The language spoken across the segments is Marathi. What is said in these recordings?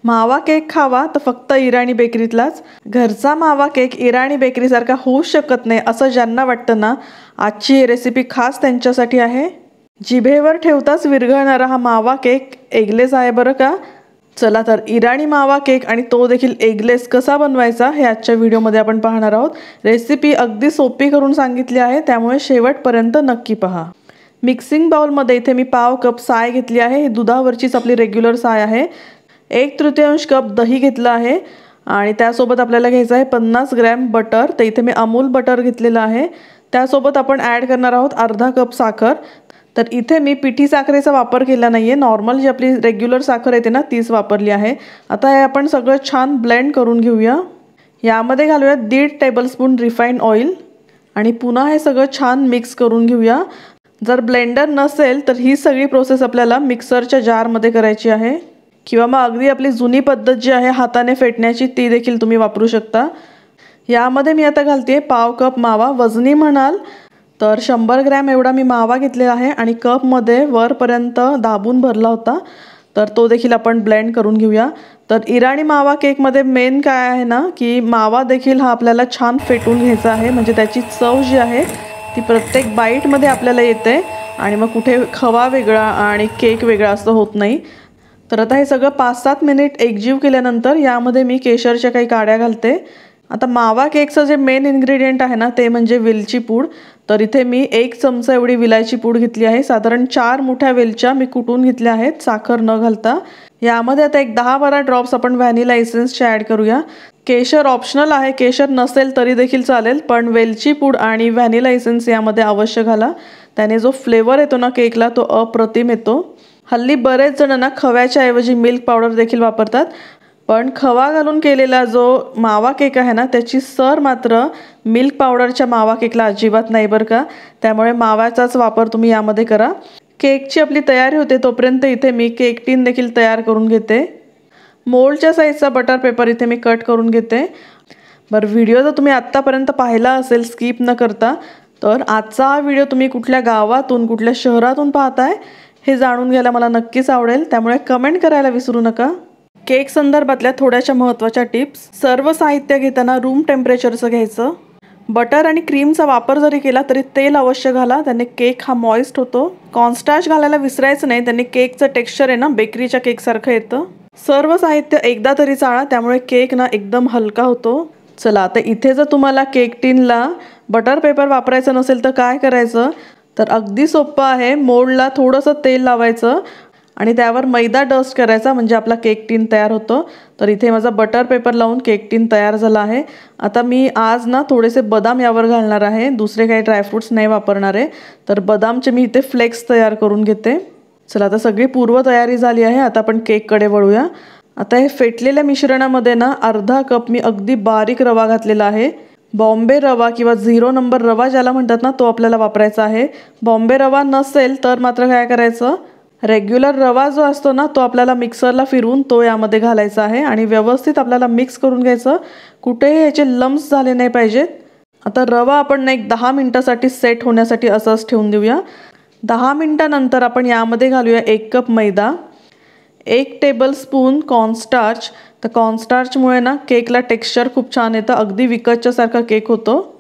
मावा केक खावा तर फक्त इराणी बेकरीतलाच. घरचा मावा केक इराणी बेकरीसारखा होऊ शकत नाही असं ज्यांना वाटतं ना, आजची रेसिपी खास त्यांच्यासाठी आहे. जिभेवर ठेवताच विरघळणारा हा मावा केक एगलेस आहे बरं का. चला तर इराणी मावा केक आणि तो देखील एगलेस कसा बनवायचा हे आजच्या व्हिडिओमध्ये आपण पाहणार आहोत. रेसिपी अगदी सोपी करून सांगितली आहे, त्यामुळे शेवटपर्यंत नक्की पहा. मिक्सिंग बाउलमध्ये इथे मी पाव कप साय घेतली आहे. ही दुधावरचीच आपली रेग्युलर साय आहे. 1/3 कप दही घेतलं आहे आणि त्यासोबत आपल्याला घ्यायचं आहे 50 ग्रॅम बटर. तर इथे मी अमूल बटर घेतलेलं आहे. त्यासोबत आपण ॲड करणार आहोत अर्धा कप साखर. तर इथे मी पिठी साखरेचा वापर केला नाही आहे, नॉर्मल जी आपली रेग्युलर साखर येते ना तीच वापरली आहे. आता हे आपण सगळं छान ब्लेंड करून घेऊया. यामध्ये घालूया 1.5 टेबलस्पून रिफाईंड ऑइल आणि पुन्हा हे सगळं छान मिक्स करून घेऊया. जर ब्लेंडर नसेल तर ही सगळी प्रोसेस आपल्याला मिक्सरच्या जारमध्ये करायची आहे, किंवा मग अगदी आपली जुनी पद्धत जी आहे हाताने फेटण्याची ती देखील तुम्ही वापरू शकता. यामध्ये मी आता घालते पाव कप मावा. वजनी म्हणाल तर 100 ग्रॅम एवढा मी मावा घेतलेला आहे आणि कपमध्ये वरपर्यंत दाबून भरला होता. तर तो देखील आपण ब्लेंड करून घेऊया. तर इराणी मावा केकमध्ये मेन काय आहे ना, की मावा देखील हा आपल्याला छान फेटून घ्यायचा आहे, म्हणजे त्याची चव जी आहे ती प्रत्येक बाईटमध्ये आपल्याला येते आणि मग कुठे खवा वेगळा आणि केक वेगळा असं होत नाही. तर आता हे सगळं 5-7 मिनिट एकजीव केल्यानंतर यामध्ये मी केशरच्या काही काड्या घालते. आता मावा केकचं जे मेन इन्ग्रेडियंट आहे ना ते म्हणजे वेलची पूड. तर इथे मी 1 चमचा एवढी विलायची पूड घेतली आहे. साधारण 4 मोठ्या वेलच्या मी कुटून घेतल्या आहेत साखर न घालता. यामध्ये आता एक 10-12 ड्रॉप्स आपण व्हॅनिला एसेन्सचे ॲड करूया. केशर ऑप्शनल आहे, केशर नसेल तरी देखील चालेल, पण वेलची पूड आणि व्हॅनिला एसेन्स यामध्ये अवश्य घाला. त्याने जो फ्लेवर येतो ना केकला तो अप्रतिम येतो. हल्ली बरेच जण ना खव्याच्या ऐवजी मिल्क पावडर देखील वापरतात, पण खवा घालून केलेला जो मावा केक आहे ना त्याची सर मात्र मिल्क पावडरच्या मावा केकला अजिबात नाही बरं का. त्यामुळे माव्याचाच वापर तुम्ही यामध्ये करा. केकची आपली तयारी होते तोपर्यंत इथे मी केक टीन देखील तयार करून घेते. मोल्डच्या साईजचा बटर पेपर इथे मी कट करून घेते. बरं, व्हिडिओ जर तुम्ही आत्तापर्यंत पाहिला असेल स्किप न करता, तर आजचा हा व्हिडिओ तुम्ही कुठल्या गावातून कुठल्या शहरातून पाहताय हे जाणून घ्यायला मला नक्कीच आवडेल, त्यामुळे कमेंट करायला विसरू नका. केक संदर्भातल्या थोड्याशा महत्त्वाच्या टिप्स. सर्व साहित्य घेताना रूम टेम्परेचरचं घ्यायचं. बटर आणि क्रीमचा वापर जरी केला तरी तेल अवश्य घाला, त्याने केक हा मॉइस्ट होतो. कॉर्नस्टार्च घालायला विसरायचं नाही, त्याने केकचं टेक्स्चर आहे ना बेकरीच्या केकसारखं येतं. सर्व साहित्य एकदा तरी चाळा, त्यामुळे केक ना एकदम हलका होतो. चला आता इथे जर तुम्हाला केक टीनला बटर पेपर वापरायचं नसेल तर काय करायचं, तर अगदी सोपं आहे. मोल्डला थोडंसं तेल लावायचं आणि त्यावर मैदा डस्ट करायचा, म्हणजे आपला केक टीन तयार होतो. तर इथे माझा बटर पेपर लावून केक टीन तयार झाला आहे. आता मी आज ना थोडेसे बदाम यावर घालणार आहे, दुसरे काही ड्रायफ्रूट्स नाही वापरणार आहे. तर बदामचे मी इथे फ्लेक्स तयार करून घेते. चला आता सगळी पूर्व तयारी झाली आहे. आता आपण केककडे वळूया. आता हे फेटलेल्या मिश्रणामध्ये ना अर्धा कप मी अगदी बारीक रवा घातलेला आहे. बॉम्बे रवा किंवा 0 नंबर रवा ज्याला म्हणतात ना तो आपल्याला वापरायचा आहे. बॉम्बे रवा नसेल तर मात्र काय करायचं, रेग्युलर रवा जो असतो ना तो आपल्याला मिक्सरला फिरवून तो यामध्ये घालायचा आहे आणि व्यवस्थित आपल्याला मिक्स करून घ्यायचं. कुठेही याचे लम्स झाले नाही पाहिजेत. आता रवा आपण एक 10 मिनिटासाठी सेट होण्यासाठी असंच ठेवून देऊया. 10 मिनिटानंतर आपण यामध्ये घालूया 1 कप मैदा, 1 टेबलस्पून कॉर्नस्टार्च. तर कॉर्नस्टार्चमुळे ना केकला टेक्स्चर खूप छान येतं, अगदी विकतच्यासारखा केक होतो.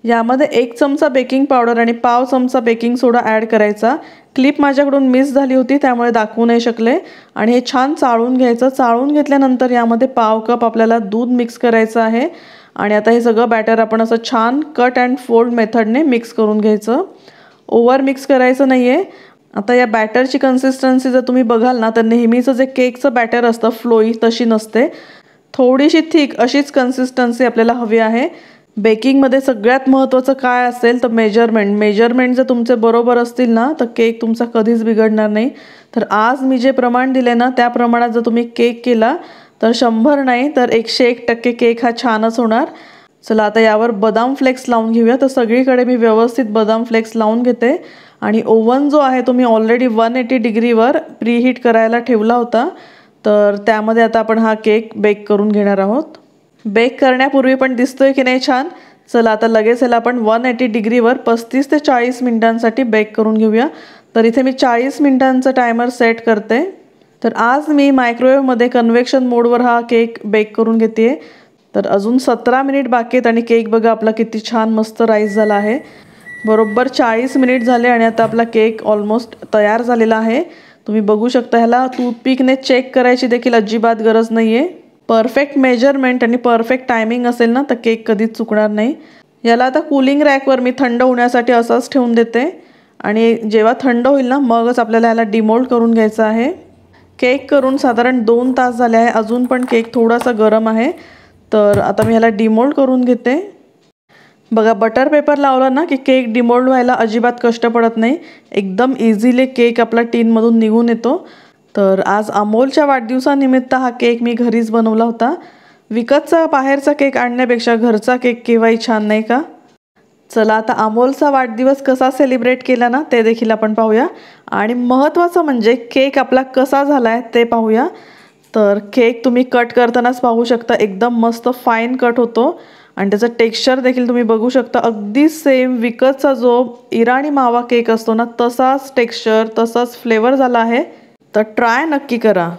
यामध्ये 1 चमचा बेकिंग पावडर आणि पाव चमचा बेकिंग सोडा ॲड करायचा. क्लिप माझ्याकडून मिस झाली होती त्यामुळे दाखवू नाही शकले. आणि हे छान चाळून घ्यायचं. चाळून घेतल्यानंतर यामध्ये पाव कप आपल्याला दूध मिक्स करायचं आहे आणि आता हे सगळं बॅटर आपण असं छान कट अँड फोल्ड मेथडने मिक्स करून घ्यायचं. ओव्हर मिक्स करायचं नाही आहे. आता या बॅटरची कन्सिस्टन्सी जर तुम्ही बघाल ना तर नेहमीचं जे केकचं बॅटर असतं फ्लोई तशी नसते, थोडीशी थिक अशीच कन्सिस्टन्सी आपल्याला हवी आहे. बेकिंगमध्ये सगळ्यात महत्त्वाचं काय असेल तर मेजरमेंट जर तुमचे बरोबर असतील ना तर केक तुमचा कधीच बिघडणार नाही. तर आज मी जे प्रमाण दिले ना त्या प्रमाणात जर तुम्ही केक केला तर 100 नाही तर 101% केक हा छानच होणार. चला आता यावर बदाम फ्लेक्स लावून घेऊया. तर सगळीकडे मी व्यवस्थित बदाम फ्लेक्स लावून घेते आणि ओव्हन जो आहे तो मी ऑलरेडी 180 डिग्रीवर प्रीहीट करायला ठेवला होता. तर त्यामध्ये आता आपण हा केक बेक करून घेणार आहोत. बेक करण्यापूर्वी पण दिसतोय की नाही छान. चला आता लगेच याला आपण 180 डिग्रीवर 35 ते 40 मिनिटांसाठी बेक करून घेऊया. तर इथे मी 40 मिनिटांचा टायमर सेट करते. तर आज मी मायक्रोवेव्हमध्ये कन्व्हेक्शन मोडवर हा केक बेक करून घेते. तर अजून 17 मिनिट बाकी आहेत आणि केक बघा आपला किती छान मस्त राईस झाला आहे. बरोबर 40 मिनिट झाले आणि आता आपला केक ऑलमोस्ट तयार झालेला आहे. तुम्ही बघू शकता, ह्याला टूथपिकने चेक करायची देखील अजिबात गरज नाही आहे. परफेक्ट मेजरमेंट आणि परफेक्ट टायमिंग असेल ना तर केक कधीच चुकणार नाही. याला आता कूलिंग रॅकवर मी थंड होण्यासाठी असंच ठेवून देते आणि जेव्हा थंड होईल ना मगच आपल्याला याला डिमोल्ड करून घ्यायचं आहे. केक करून साधारण 2 तास झाले आहे, अजून पण केक थोडासा गरम आहे. तर आता मी ह्याला डिमोल्ड करून घेते. बघा बटर पेपर लावला ना की केक डिमोल्ड व्हायला अजिबात कष्ट पडत नाही. एकदम इझिली केक आपला टीनमधून निघून येतो. तर आज अमोलच्या वाढदिवसानिमित्त हा केक मी घरीच बनवला होता. विकतचा बाहेरचा केक आणण्यापेक्षा घरचा केक केव्हाही छान नाही का. चला आता अमोलचा वाढदिवस कसा सेलिब्रेट केला ना ते देखील आपण पाहूया आणि महत्त्वाचं म्हणजे केक आपला कसा झाला आहे ते पाहूया. तर केक तुम्ही कट करतानाच पाहू शकता, एकदम मस्त फाईन कट होतो आणि त्याचं टेक्स्चर देखील तुम्ही बघू शकता. अगदी सेम विकतचा जो इराणी मावा केक असतो ना तसाच टेक्स्चर तसाच फ्लेवर झाला आहे. तर ट्राय नक्की करा.